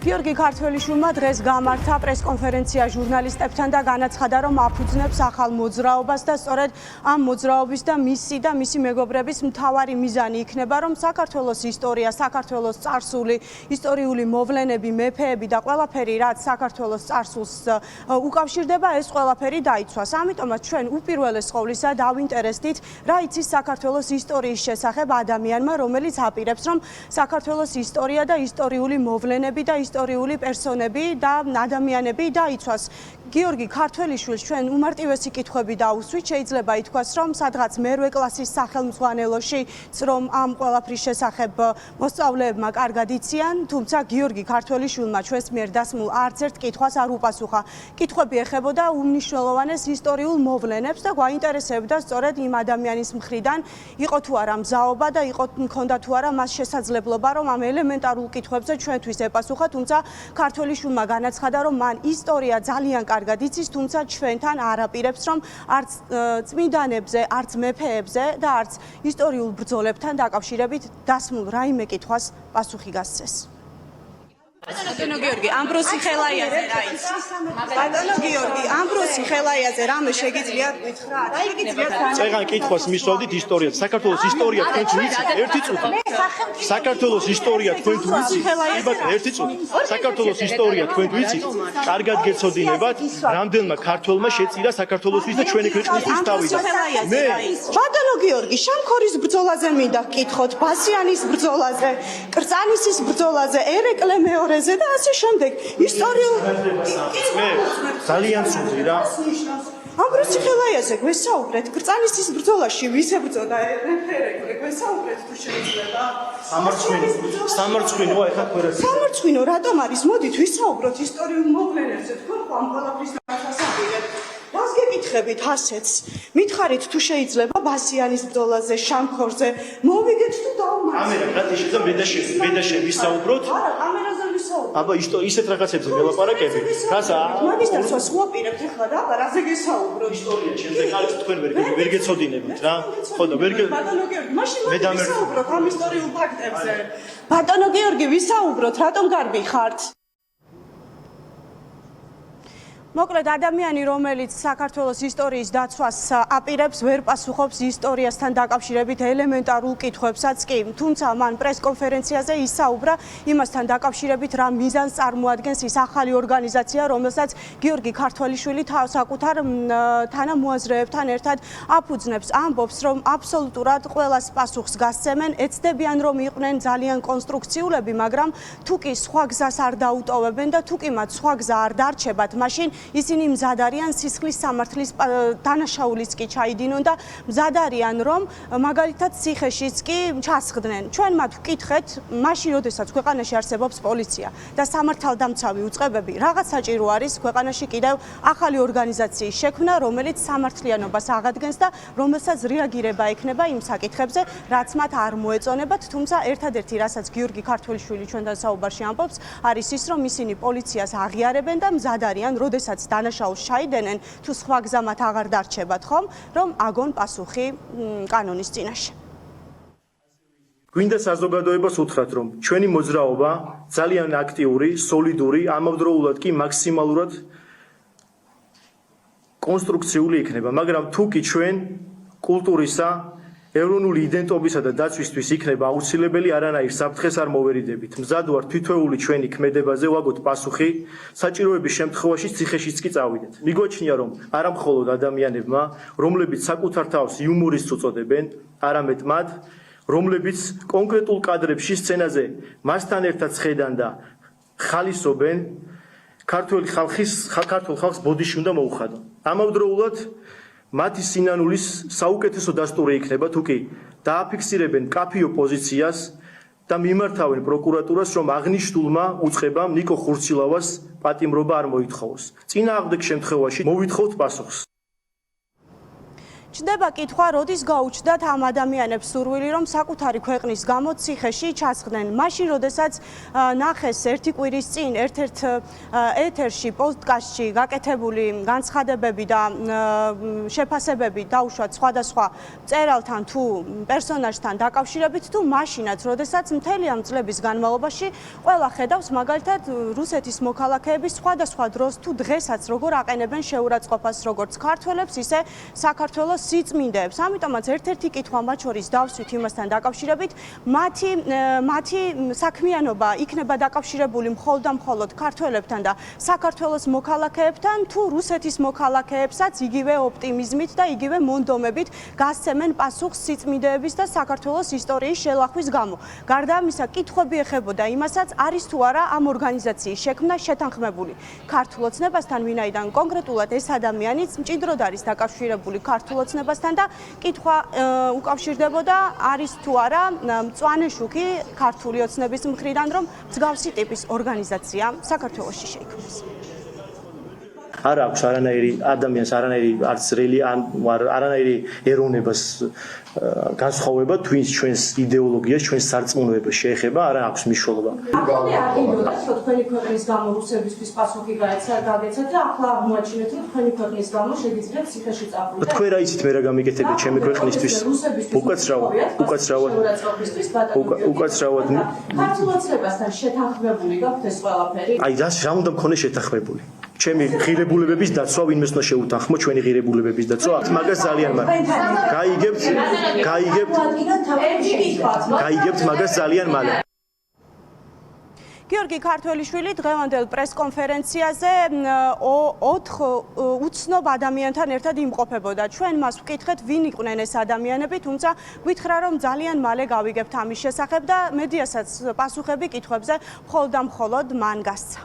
გიორგი ქართველიშვილმა დღეს გამართა პრესკონფერენცია ჟურნალისტებთან და განაცხადა, რომ აფუძნებს ახალ მოძრაობას და სწორედ ამ მოძრაობის და მისი მეგობრების მთავარი მიზანი იქნება, რომ საქართველოს ისტორია, საქართველოს წარსული, ისტორიული მოვლენები, მეფეები და ყველაფერი, რაც საქართველოს წარსულს უკავშირდება, ეს ყველაფერი დაიცვას. ამიტომაც ჩვენ უპირველეს ყოვლისა დავინტერესდით, რა იცის საქართველოს ისტორიის შესახებ ადამიანმა, რომელიც აპირებს, რომ საქართველოს ისტორია და ისტორიული მოვლენები და ისტორიული პერსონები და ადამიანები დაიცვას. გიორგი ქართველიშვილს ჩვენ უმარტივესი კითხვები დავუსვით, შეიძლება ითქვას, რომ სადღაც მერვე კლასის სახელმძღვანელოში, რომ ამ ყველაფრის შესახებ მოსწავლეებმა კარგად იციან, თუმცა გიორგი ქართველიშვილმა ჩვენს მიერ დასმულ არც ერთ კითხვას არ უპასუხა. კითხვები ეხებოდა უმნიშვნელოვანეს ისტორიულ მოვლენებს და გვაინტერესებდა სწორედ იმ ადამიანის მხრიდან, იყო თუ არა მზაობა და მქონდა თუ არა მას შესაძლებლობა, რომ ამ ელემენტარულ კითხვებზე ჩვენთვის ეპასუხა, თუმცა ქართველიშვილმა განაცხადა, რომ მან ისტორია ძალიან კარგად იცის, თუმცა ჩვენთან არ აპირებს, რომ არც წმინდანებზე, არც მეფეებზე და არც ისტორიულ ბრძოლებთან დაკავშირებით დასმულ რაიმე კითხვას პასუხი გასცეს. ბატონო გიორგი, ამბროსი ხელაიაზე რა იცის? ბატონო გიორგი, ამბროსი ხელაიაზე რამე შეგიძლიათ გითხრათ? რა იგიძლიათ? წეგან კითხვას მისვავდით ისტორიად. საქართველოს ისტორია თქვენ თუ იცით? ერთი წუთი. საქართველოს ისტორია თქვენ თუ იცით? ბატონო, ერთი წუთი. საქართველოს ისტორია თქვენ თუ იცით? კარგად გეცოდინებათ, რამდენმა ქართველმა შეწირა საქართველოსთვის და ჩვენი ქვეყნისთვის თავიდან. მე ბატონო გიორგი, შამქორის ბრძოლაზე მინდა გკითხოთ, ბასიანის ბრძოლაზე, კრწანისის ბრძოლაზე, ერეკლე მეორე და ასე შემდეგ ისტორიულ ძალიან ცუდი რა ამბროსი ხელაიაზე გვესაუბრეთ კრწანისის ბრძოლაში ვის ებრძოდა ერეკლე გვესაუბრეთ თუ შეიძლება სამარცხვინოა ეხლა კვერას სამარცხვინო რატომ არის მოდით ვისაუბროთ ისტორიულ მოვლენებზე თქვენ ხო ამ ყველაფრის დასასრულებლად მას გეკითხებით ასეც მითხარით თუ შეიძლება ბასიანის ბრძოლაზე შამქორზე მოვიგეთ თუ დავმართ ამერა რა შეიძლება მე და შენ ვისაუბროთ არა კამერაზე აბა ისეთ რაღაცებზე ველაპარაკები რასა მაგისტრს ვუაპირებთ ახლა და რაზე გესაუბრო ისტორია შემდეგ არის თქვენ ვერ გეცოდინებთ რა ხო და ვერ ბატონო გიორგი მაშინ ვისაუბროთ ამ ისტორიულ ფაქტებზე ბატონო გიორგი ვისაუბროთ რატომ გარბი ხართ მოკლედ ადამიანი რომელიც საქართველოს ისტორიის დაცვას აპირებს ვერ პასუხობს ისტორიასთან დაკავშირებით ელემენტარულ კითხვებსაც კი თუმცა მან პრესკონფერენციაზე ისაუბრა იმასთან დაკავშირებით რა მიზანს წარმოადგენს ის ახალი ორგანიზაცია რომელსაც გიორგი ქართველიშვილი საკუთარ თანამოაზრეებთან ერთად აფუძნებს ამბობს რომ აბსოლუტურად ყველას პასუხს გასცემენ ეცდებიან რომ იყვნენ ძალიან კონსტრუქციულები მაგრამ თუ კი სხვა გზას არ დაუტოვებენ და თუ კი მათ სხვა გზა არ დარჩებათ მაშინ ისინი მზად არიან სისხლის სამართლის დანაშაულის კი ჩაიდინონ და მზად არიან რომ მაგალითად ციხეშიც კი ჩასხდნენ. ჩვენ მათ ვკითხეთ, მაშინ როდესაც ქვეყანაში არსებობს პოლიცია და სამართალდამცავი უწყებები, რაღაც საჭირო არის ქვეყანაში კიდევ ახალი ორგანიზაციის შექმნა, რომელიც სამართლიანობას აღადგენს და რომელსაც რეაგირება ექნება იმ საკითხებზე, რაც მათ არ მოეწონებათ, თუმცა ერთადერთი რასაც გიორგი ქართველიშვილი ჩვენთან საუბარში ამბობს, არის ის რომ ისინი პოლიციას აღიარებენ და მზად არიან, როდესაც დანაშაულს ჩაიდენენ თუ სხვა გზა მათ აღარ დარჩებათ ხომ რომ აგონ პასუხი კანონის წინაშე გვინდა საზოგადოებას უთხრათ რომ ჩვენი მოძრაობა ძალიან აქტიური, სოლიდური, ამავდროულად კი მაქსიმალურად კონსტრუქციული იქნება, მაგრამ თუ კი ჩვენ კულტურისა ეროვნული იდენტობისა და დაცვისთვის იქნება აუცილებელი არანაირ საფრთხეს არ მოვერიდებით. მზად ვარ თითოეული ჩვენი ქმედებაზე ვაგოთ პასუხი, საჭიროების შემთხვევაში ციხეშიც კი წავიდეთ. მიგვაჩნია რომ არა მხოლოდ ადამიანებმა, რომლებიც საკუთარ თავს იუმორისტს უწოდებენ, არამედ მათ, რომლებიც კონკრეტულ კადრებში სცენაზე მასთან ერთად ხედან და ხალისობენ, ქართულ ხალხს ბოდიში უნდა მოუხადონ. ამავდროულად მათი სინანულის საუკეთესო დასტური იქნება თუ კი დააფიქსირებენ მკაფიო პოზიციას და მიმართავენ პროკურატურას რომ აღნიშნულმა უწყებამ ნიკო ხურცილავას პატიმრობა არ მოითხოვოს. წინააღმდეგ შემთხვევაში მოვითხოვთ პასუხს. ჩდება კითხვა, როდის გაუჩნდათ ამ ადამიანებს სურვილი, რომ საკუთარი ქვეყნის გამო ციხეში ჩასხდნენ. მაშინ, როდესაც ნახეს ერთი კვირის წინ ერთ-ერთ ეთერში, პოდკასტში გაკეთებული განცხადებები და შეფასებები დაუშვათ სხვადასხვა მწერალთან თუ პერსონაჟთან დაკავშირებით, თუ მაშინაც, როდესაც მთელი ამ წლების განმავლობაში ყველა ხედავს მაგალითად რუსეთის მოქალაქეების სხვადასხვა დროს თუ დღესაც როგორ აყენებენ შეურაცხყოფას როგორც ქართველებს, ისე საქართველოს სიწმინდეებს. ამიტომაც ერთ-ერთი კითხვა მათ შორის დავსვით იმასთან დაკავშირებით, მათი საქმიანობა იქნება დაკავშირებული მხოლოდ და მხოლოდ ქართველებთან და საქართველოს მოქალაქეებთან, თუ რუსეთის მოქალაქეებსაც იგივე ოპტიმიზმით და იგივე მონდომებით გასცემენ პასუხს სიწმინდეების და საქართველოს ისტორიის შელახვის გამო. გარდა ამისა, კითხვები ეხებოდა იმასაც, არის თუ არა ამ ორგანიზაციის შექმნა შეთანხმებული ქართულ ოცნებასთან, ვინაიდან კონკრეტულად ეს ადამიანიც მჭიდროდ არის დაკავშირებული ქართულ ოცნებასთან და კითხვა უკავშირდებოდა, არის თუ არა მწვანე შუქი ქართული ოცნების მხრიდან, რომ მსგავსი ტიპის ორგანიზაცია საქართველოში შეიქმნას. არ აქვს არანაირი ადამიანს, არანაირი არც არანაირი ეროვნებას განსხვავება twins ჩვენს იდეოლოგიას, ჩვენს სარწმუნოებას შეეხება, არ აქვს მნიშვნელობა. ახლამდე არ გინდოდათ, რომ თქვენი ქვეყნის გამო რუსებისთვის პასუხი გაგეცათ და ახლა აღმოაჩინეთ, რომ თქვენი ქვეყნის გამო შეგიძლიათ ციხეში წახვიდეთ. თქვენ რა იცით მე რა გამიკეთებია ჩემი ქვეყნისთვის? უკაცრავად ქართულ ოცნებასთან შეთანხმებული გაქვთ ეს ყველაფერი? აი რა უნდა მქონდეს შეთანხმებული? ჩემი ღირებულებების დაცვა, ვინმეს უნდა შეუთანხმო ჩვენი ღირებულებების დაცვა? მაგას ძალიან გაიგებთ მაგას ძალიან მალე. გიორგი ქართველიშვილი დღევანდელ პრესკონფერენციაზე 4 უცნობ ადამიანთან ერთად იმყოფებოდა. ჩვენ მას ვკითხეთ, ვინ იყვნენ ეს ადამიანები, თუმცა გითხრა, რომ ძალიან მალე გავიგებთ ამის შესახებ და მედიასაც პასუხები კითხვებზე მხოლოდ და მხოლოდ მან გასცა.